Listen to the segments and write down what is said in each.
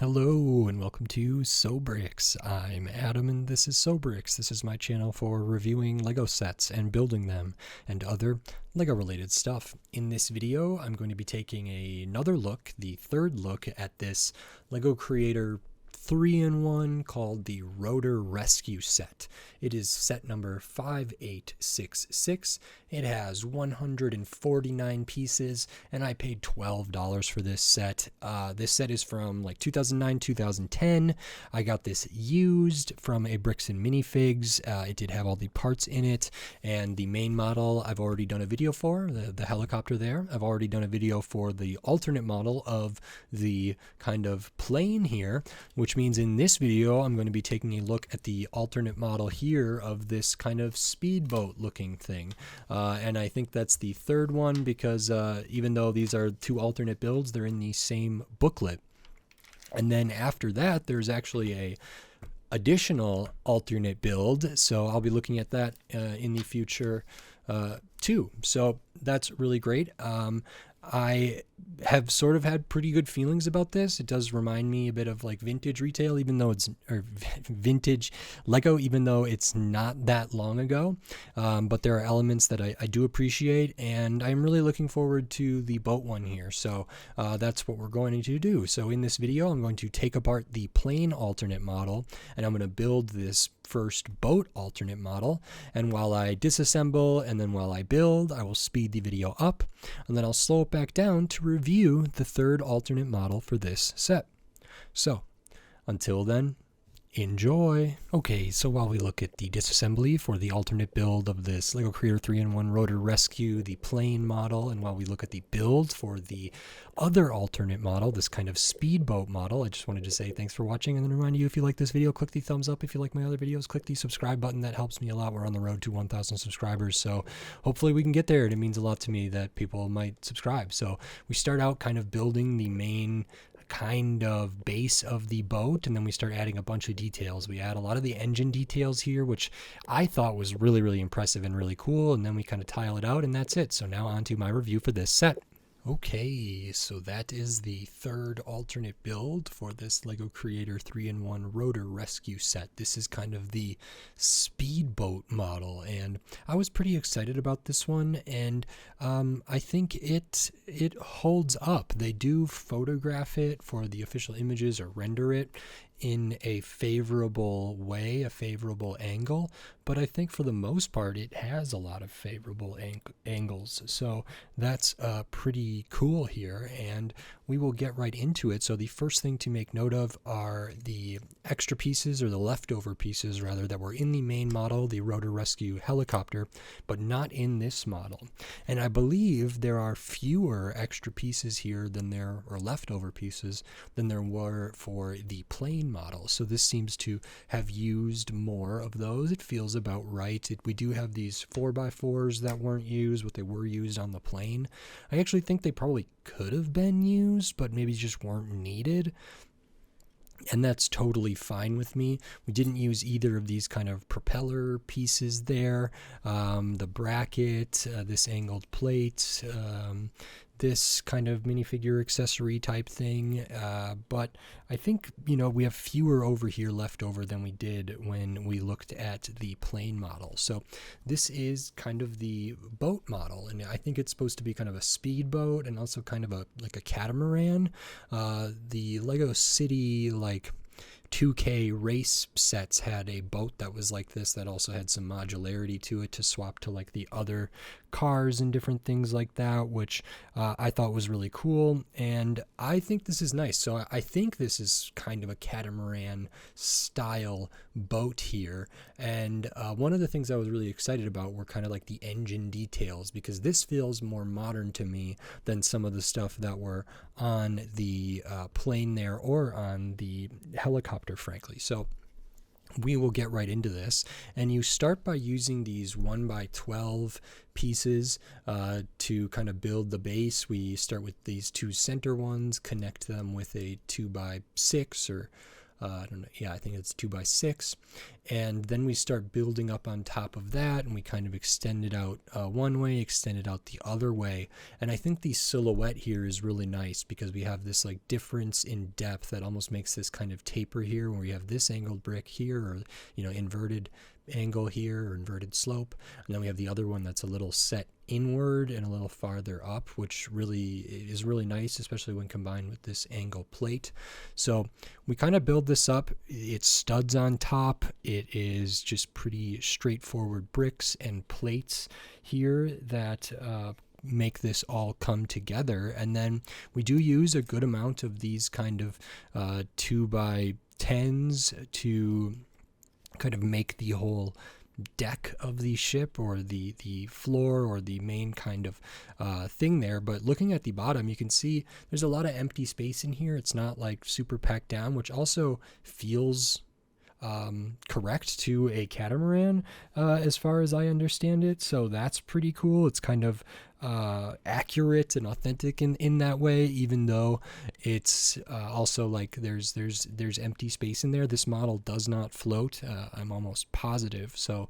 Hello and welcome to Sobrix. I'm Adam and this is Sobrix. This is my channel for reviewing Lego sets and building them and other Lego related stuff. In this video, I'm going to be taking another look, the third look at this Lego Creator 3-in-1 called the Rotor Rescue set. It is set number 5866. It has 149 pieces, and I paid $12 for this set. This set is from like 2009, 2010. I got this used from a Bricks and Minifigs. It did have all the parts in it, and the main model I've already done a video for, the helicopter there. I've already done a video for the alternate model of the kind of plane here, which means in this video I'm going to be taking a look at the alternate model here of this kind of speedboat looking thing. And I think that's the third one because even though these are two alternate builds, they're in the same booklet. And then after that, there's actually a additional alternate build, so I'll be looking at that in the future too. So that's really great. I have sort of had pretty good feelings about this. It does remind me a bit of like vintage retail, even though it's or vintage Lego, even though it's not that long ago. But there are elements that I do appreciate, and I'm really looking forward to the boat one here. So that's what we're going to do. So in this video, I'm going to take apart the plane alternate model, and I'm going to build this first boat alternate model. And while I disassemble and then while I build, I will speed the video up, and then I'll slow it back down to review the third alternate model for this set. So until then, enjoy. Okay, so while we look at the disassembly for the alternate build of this Lego Creator 3-in-1 Rotor Rescue, the plane model, and while we look at the build for the other alternate model, this kind of speedboat model, I just wanted to say thanks for watching and then remind you, if you like this video, click the thumbs up. If you like my other videos, click the subscribe button. That helps me a lot. We're on the road to 1,000 subscribers, so hopefully we can get there. It means a lot to me that people might subscribe. So we start out kind of building the main kind of base of the boat, and then we start adding a bunch of details. We add a lot of the engine details here, which I thought was really impressive and really cool, and then we kind of tile it out, and that's it. So now on to my review for this set. Okay, so that is the third alternate build for this Lego Creator 3-in-1 Rotor Rescue set. This is kind of the speedboat model, and I was pretty excited about this one, and I think it holds up. They do photograph it for the official images or render it in a favorable way, a favorable angle, but I think for the most part it has a lot of favorable angles, so that's pretty cool here, and we will get right into it. So the first thing to make note of are the extra pieces, or the leftover pieces rather, that were in the main model, the Rotor Rescue helicopter, but not in this model. And I believe there are fewer extra pieces here than there, or leftover pieces, than there were for the plane model. So this seems to have used more of those. It feels about right. We do have these 4x4s that weren't used, but they were used on the plane. I actually think they probably could have been used, but maybe just weren't needed. And that's totally fine with me. We didn't use either of these kind of propeller pieces there. The bracket, this angled plate, this kind of minifigure accessory type thing, but I think, we have fewer over here left over than we did when we looked at the plane model. So this is kind of the boat model, and I think it's supposed to be kind of a speedboat and also kind of like a catamaran. The Lego City 2K race sets had a boat that was like this, that also had some modularity to it to swap to like the other cars and different things like that, which I thought was really cool, and I think this is nice. So I think this is kind of a catamaran style boat here, and one of the things I was really excited about were kind of like the engine details, because this feels more modern to me than some of the stuff that were on the plane there or on the helicopter, frankly. So we will get right into this, and you start by using these 1x12 pieces to kind of build the base. We start with these two center ones, connect them with a 2x6 or I don't know, yeah, I think it's 2x6. And then we start building up on top of that, and we kind of extend it out one way, extend it out the other way. And I think the silhouette here is really nice because we have this like difference in depth that almost makes this kind of taper here, where we have this angled brick here, or inverted angle here, or inverted slope, and then we have the other one that's a little set inward and a little farther up, which really is really nice, especially when combined with this angle plate. So we kind of build this up. It's studs on top. It is just pretty straightforward bricks and plates here that make this all come together. And then we do use a good amount of these kind of 2x10s to kind of make the whole deck of the ship, or the floor, or the main kind of thing there. But looking at the bottom, you can see there's a lot of empty space in here. It's not like super packed down, which also feels correct to a catamaran as far as I understand it. So that's pretty cool. It's kind of accurate and authentic in that way, even though it's also like there's empty space in there. This model does not float, I'm almost positive. So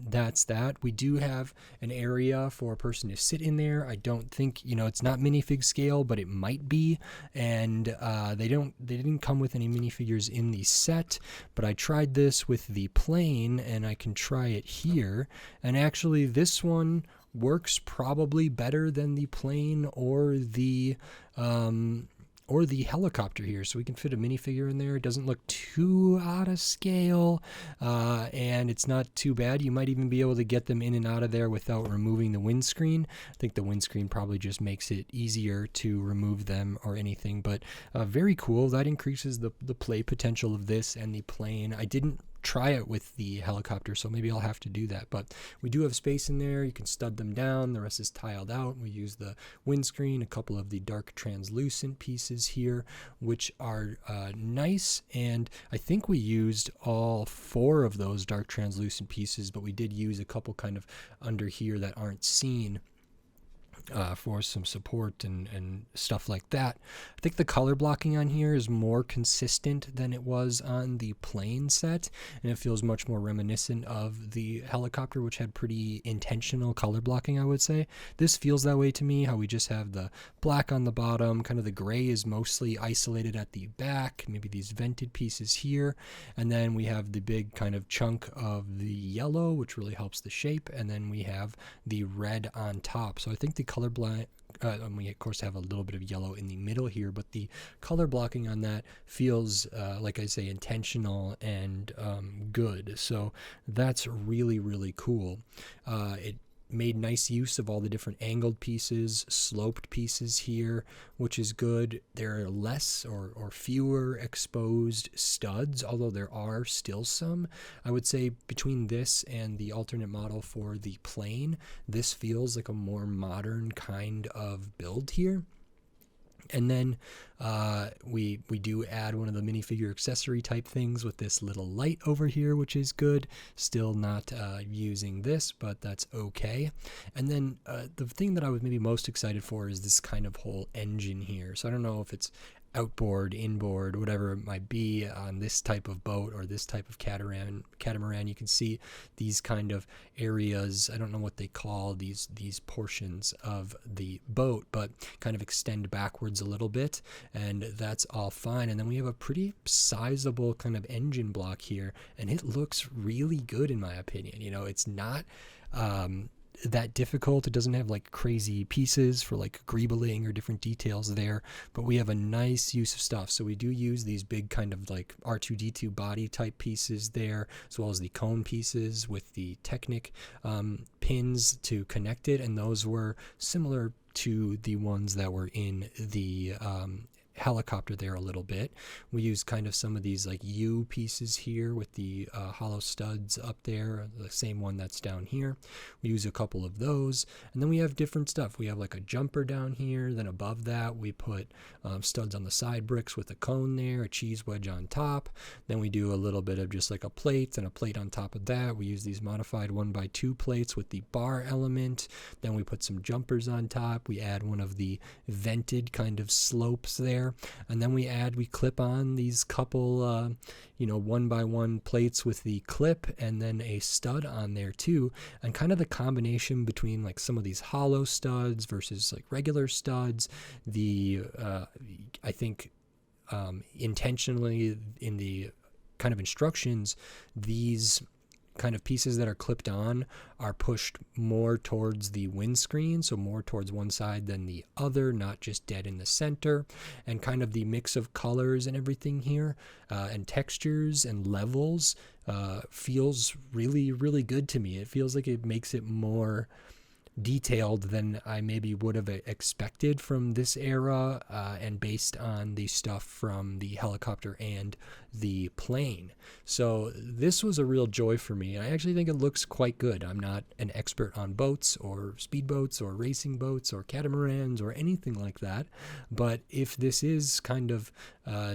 that's that. We do have an area for a person to sit in there. I don't think, it's not minifig scale, but it might be. And they didn't come with any minifigures in the set, but I tried this with the plane, and I can try it here. And actually this one works probably better than the plane or the helicopter here. So we can fit a minifigure in there. It doesn't look too out of scale, and it's not too bad. You might even be able to get them in and out of there without removing the windscreen. I think the windscreen probably just makes it easier to remove them or anything, but very cool. That increases the play potential of this and the plane. I didn't try it with the helicopter, so maybe I'll have to do that. But we do have space in there. You can stud them down. The rest is tiled out. We use the windscreen, a couple of the dark translucent pieces here, which are nice. And I think we used all 4 of those dark translucent pieces, but we did use a couple kind of under here that aren't seen for some support and stuff like that. I think the color blocking on here is more consistent than it was on the plane set, and it feels much more reminiscent of the helicopter, which had pretty intentional color blocking, I would say. This feels that way to me, how we just have the black on the bottom, kind of the gray is mostly isolated at the back, maybe these vented pieces here, and then we have the big kind of chunk of the yellow, which really helps the shape, and then we have the red on top. So I think the color blind, and we of course have a little bit of yellow in the middle here, but the color blocking on that feels like I say intentional and good. So that's really, really cool. It made nice use of all the different angled pieces, sloped pieces here, which is good. There are less or fewer exposed studs, although there are still some. I would say between this and the alternate model for the plane, this feels like a more modern kind of build here. And then we do add one of the minifigure accessory type things with this little light over here, which is good. Still not using this, but that's okay. And then the thing that I was maybe most excited for is this kind of whole engine here. So I don't know if it's outboard, inboard, whatever it might be on this type of boat or this type of catamaran. You can see these kind of areas. I don't know what they call these portions of the boat, but kind of extend backwards a little bit, and that's all fine. And then we have a pretty sizable kind of engine block here, and it looks really good in my opinion. It's not that difficult. It doesn't have like crazy pieces for like greebling or different details there, but we have a nice use of stuff. So we do use these big kind of like R2-D2 body type pieces there, as well as the cone pieces with the Technic pins to connect it, and those were similar to the ones that were in the helicopter there a little bit. We use kind of some of these like U pieces here with the hollow studs up there, the same one that's down here. We use a couple of those, and then we have different stuff. We have like a jumper down here, then above that we put studs on the side bricks with a cone there, a cheese wedge on top. Then we do a little bit of just like a plate and a plate on top of that. We use these modified 1x2 plates with the bar element. Then we put some jumpers on top. We add one of the vented kind of slopes there there. And then we clip on these couple, 1x1 plates with the clip and then a stud on there too. And kind of the combination between like some of these hollow studs versus like regular studs, I think intentionally in the kind of instructions, these kind of pieces that are clipped on are pushed more towards the windscreen, so more towards one side than the other, not just dead in the center. And kind of the mix of colors and everything here and textures and levels feels really, really good to me. It feels like it makes it more detailed than I maybe would have expected from this era and based on the stuff from the helicopter and the plane. So this was a real joy for me. I actually think it looks quite good. I'm not an expert on boats or speedboats or racing boats or catamarans or anything like that, but if this is kind of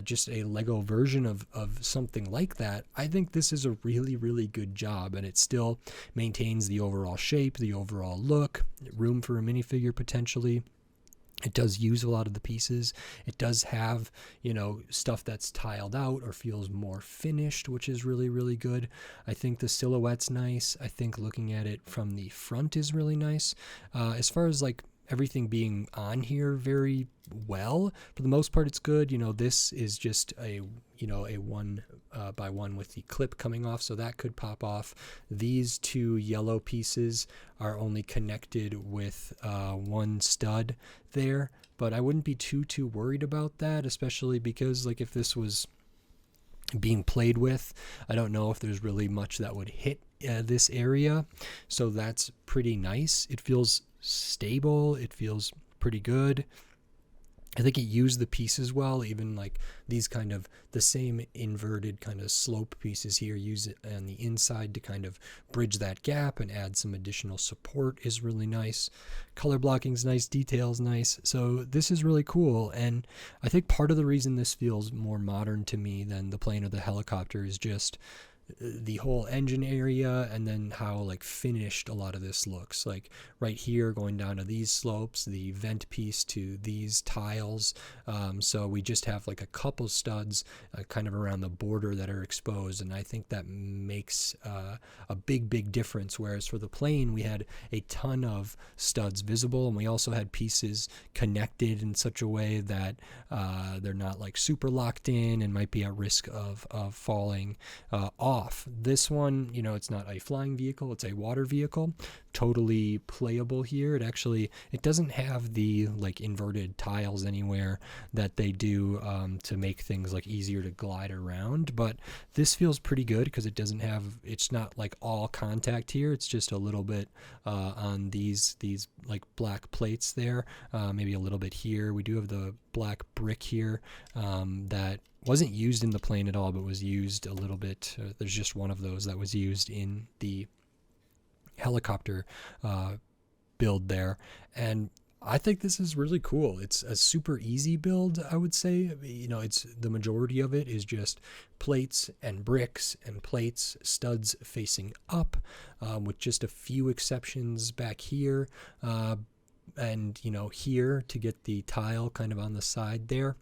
just a Lego version of something like that, I think this is a really, really good job, and it still maintains the overall shape, the overall look, room for a minifigure potentially. It does use a lot of the pieces. It does have, stuff that's tiled out or feels more finished, which is really, really good. I think the silhouette's nice. I think looking at it from the front is really nice. As far as like everything being on here very well, for the most part, it's good. This is just a 1x1 with the clip coming off, so that could pop off. These two yellow pieces are only connected with one stud there, but I wouldn't be too worried about that, especially because like if this was being played with, I don't know if there's really much that would hit this area, so that's pretty nice. It feels stable. It feels pretty good. I think it used the pieces well, even like these kind of the same inverted kind of slope pieces here, use it on the inside to kind of bridge that gap and add some additional support is really nice. Color blocking's nice, detail's nice. So this is really cool. And I think part of the reason this feels more modern to me than the plane or the helicopter is just the whole engine area, and then how like finished a lot of this looks. Like right here going down to these slopes, the vent piece to these tiles, so we just have like a couple studs kind of around the border that are exposed, and I think that makes a big difference. Whereas for the plane we had a ton of studs visible, and we also had pieces connected in such a way that they're not like super locked in and might be at risk of falling off. This one, it's not a flying vehicle, it's a water vehicle, totally playable here. It doesn't have the like inverted tiles anywhere that they do to make things like easier to glide around, but this feels pretty good because it's not like all contact here. It's just a little bit on these like black plates there, maybe a little bit here. We do have the black brick here that wasn't used in the plane at all, but was used a little bit. There's just one of those that was used in the helicopter build there. And I think this is really cool. It's a super easy build, I would say. It's the majority of it is just plates and bricks and plates, studs facing up, with just a few exceptions back here. And here to get the tile kind of on the side there.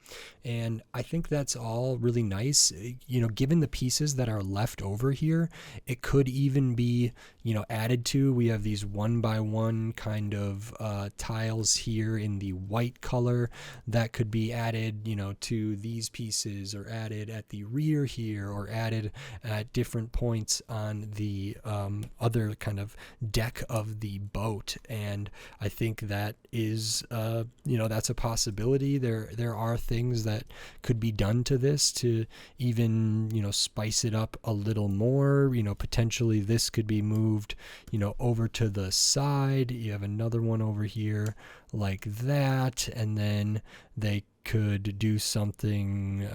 And I think that's all really nice. Given the pieces that are left over here, it could even be added to. We have these 1x1 kind of tiles here in the white color that could be added to these pieces, or added at the rear here, or added at different points on the other kind of deck of the boat. And I think that is that's a possibility. There are things that could be done to this to even spice it up a little more. Potentially this could be moved over to the side. You have another one over here like that, and then they could do something.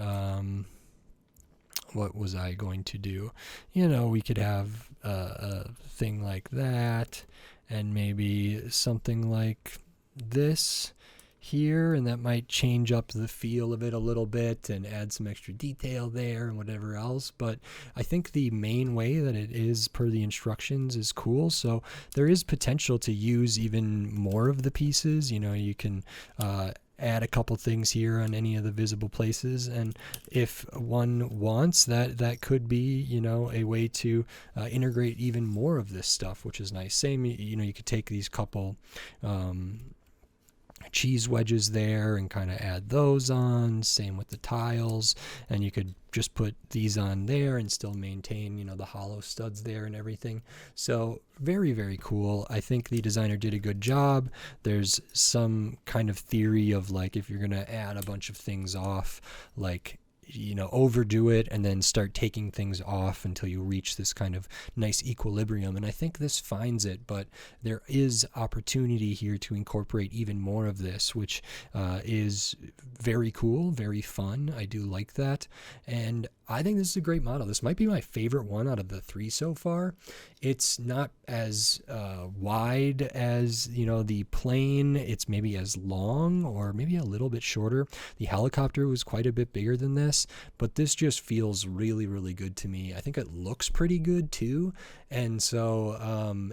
What was I going to do? We could have a thing like that, and maybe something like this here, and that might change up the feel of it a little bit and add some extra detail there and whatever else. But I think the main way that it is per the instructions is cool. So there is potential to use even more of the pieces. You can add a couple things here on any of the visible places, and if one wants, that could be, you know, a way to integrate even more of this stuff, which is nice. Same, you know, you could take these couple cheese wedges there and kind of add those on. Same with the tiles, and you could just put these on there and still maintain, you know, the hollow studs there and everything. So very, very cool. I think the designer did a good job. There's some kind of theory of like, if you're gonna add a bunch of things off, like, you know, overdo it and then start taking things off until you reach this kind of nice equilibrium. And I think this finds it, but there is opportunity here to incorporate even more of this, which is very cool, very fun. I do like that. And I think this is a great model. This might be my favorite one out of the 3 so far. It's not as wide as, you know, the plane. It's maybe as long or maybe a little bit shorter. The helicopter was quite a bit bigger than this, but this just feels really, really good to me. I think it looks pretty good too. And so,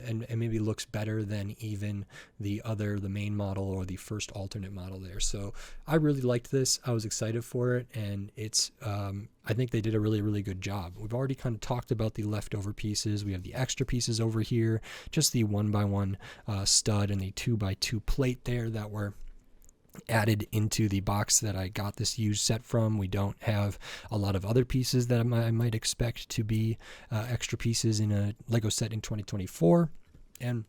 and maybe looks better than even the main model or the first alternate model there. So I really liked this. I was excited for it, and it's, I think they did a really, really good job. We've already kind of talked about the leftover pieces. We have the extra pieces over here, just the 1x1 stud and the 2x2 plate there that were added into the box that I got this used set from. We don't have a lot of other pieces that I might expect to be extra pieces in a Lego set in 2024. And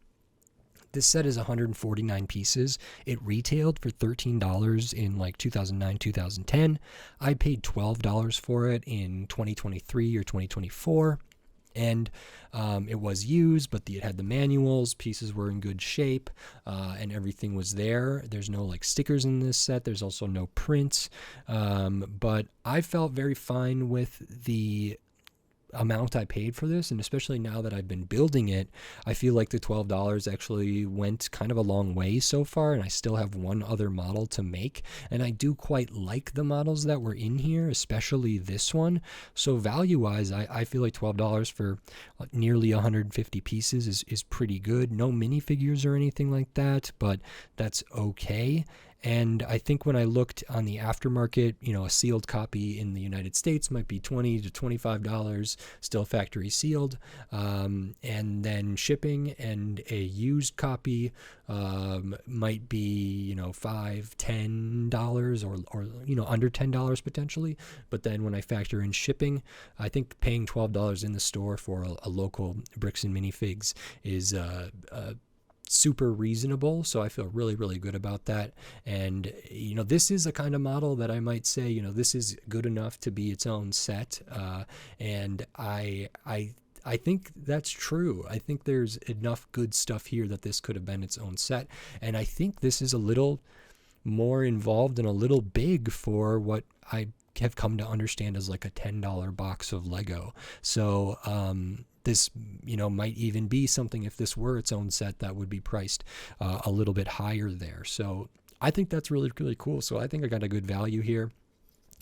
this set is 149 pieces. It retailed for $13 in like 2009, 2010. I paid $12 for it in 2023 or 2024. And it was used, but it had the manuals, pieces were in good shape, and everything was there. There's no like stickers in this set. There's also no prints, but I felt very fine with the amount I paid for this, and especially now that I've been building it, I feel like the $12 actually went kind of a long way so far, and I still have one other model to make, and I do quite like the models that were in here, especially this one. So value-wise, I feel like $12 for nearly 150 pieces is pretty good. No minifigures or anything like that, but that's okay. And I think when I looked on the aftermarket, you know, a sealed copy in the United States might be $20 to $25, still factory sealed, and then shipping, and a used copy might be, you know, $5, $10 or you know, under $10 potentially. But then when I factor in shipping, I think paying $12 in the store for a local Bricks and Minifigs is super reasonable. So I feel really, really good about that. And, you know, this is a kind of model that I might say, you know, this is good enough to be its own set. And I think that's true. I think there's enough good stuff here that this could have been its own set. And I think this is a little more involved and a little big for what I have come to understand as like a $10 box of Lego. So, this, you know, might even be something, if this were its own set, that would be priced a little bit higher there. So I think that's really, really cool. So I think I got a good value here.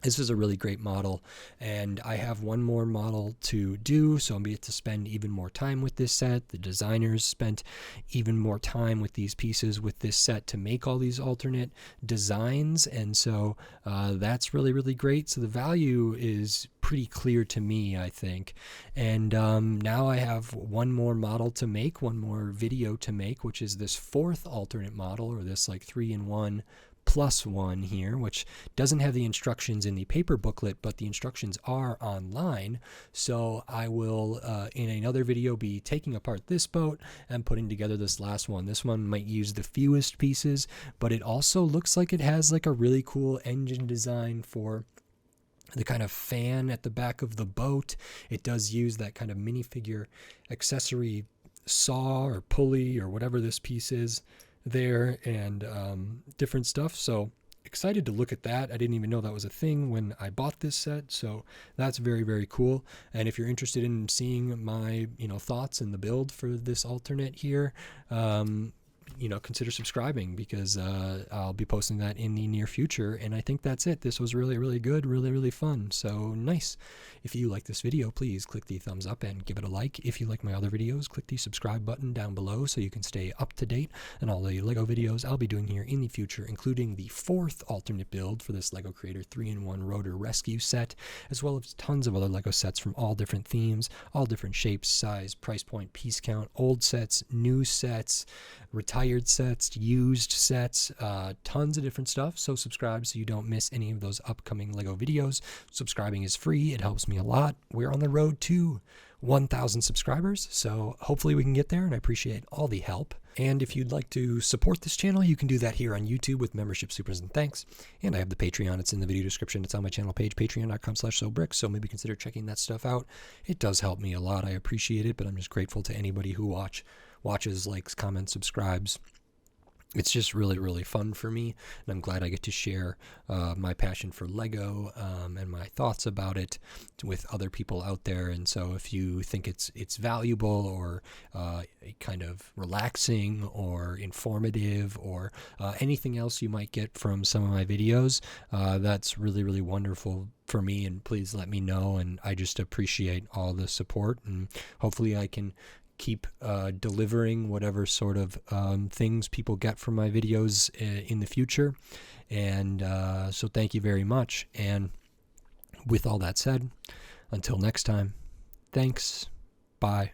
This is a really great model, and I have one more model to do, so I'm going to get to spend even more time with this set. The designers spent even more time with these pieces with this set to make all these alternate designs, and so that's really, really great. So the value is pretty clear to me, I think. And now I have one more model to make, one more video to make, which is this 4th alternate model, or this like 3-in-1 plus one here, which doesn't have the instructions in the paper booklet, but the instructions are online. So I will, in another video, be taking apart this boat and putting together this last one. This one might use the fewest pieces, but it also looks like it has like a really cool engine design for the kind of fan at the back of the boat. It does use that kind of minifigure accessory saw or pulley or whatever this piece is there, and different stuff. So excited to look at that. I didn't even know that was a thing when I bought this set, so that's very, very cool. And if you're interested in seeing my, you know, thoughts and the build for this alternate here, consider subscribing, because I'll be posting that in the near future. And I think that's it. This was really, really good, really, really fun. So nice. If you like this video, please click the thumbs up and give it a like. If you like my other videos, click the subscribe button down below so you can stay up to date on all the LEGO videos I'll be doing here in the future, including the 4th alternate build for this LEGO Creator 3-in-1 Rotor Rescue set, as well as tons of other LEGO sets from all different themes, all different shapes, size, price point, piece count, old sets, new sets, retired sets, used sets, tons of different stuff. So subscribe so you don't miss any of those upcoming LEGO videos. Subscribing is free. It helps me a lot. We're on the road to 1,000 subscribers, so hopefully we can get there, and I appreciate all the help. And if you'd like to support this channel, you can do that here on YouTube with membership supers and thanks. And I have the Patreon. It's in the video description. It's on my channel page, patreon.com/sobricks, so maybe consider checking that stuff out. It does help me a lot. I appreciate it, but I'm just grateful to anybody who watches, likes, comments, subscribes. It's just really, really fun for me, and I'm glad I get to share my passion for LEGO and my thoughts about it with other people out there. And so if you think it's valuable or kind of relaxing or informative or anything else you might get from some of my videos, that's really, really wonderful for me, and please let me know. And I just appreciate all the support, and hopefully I can keep delivering whatever sort of things people get from my videos in the future. And so thank you very much. And with all that said, until next time, thanks. Bye.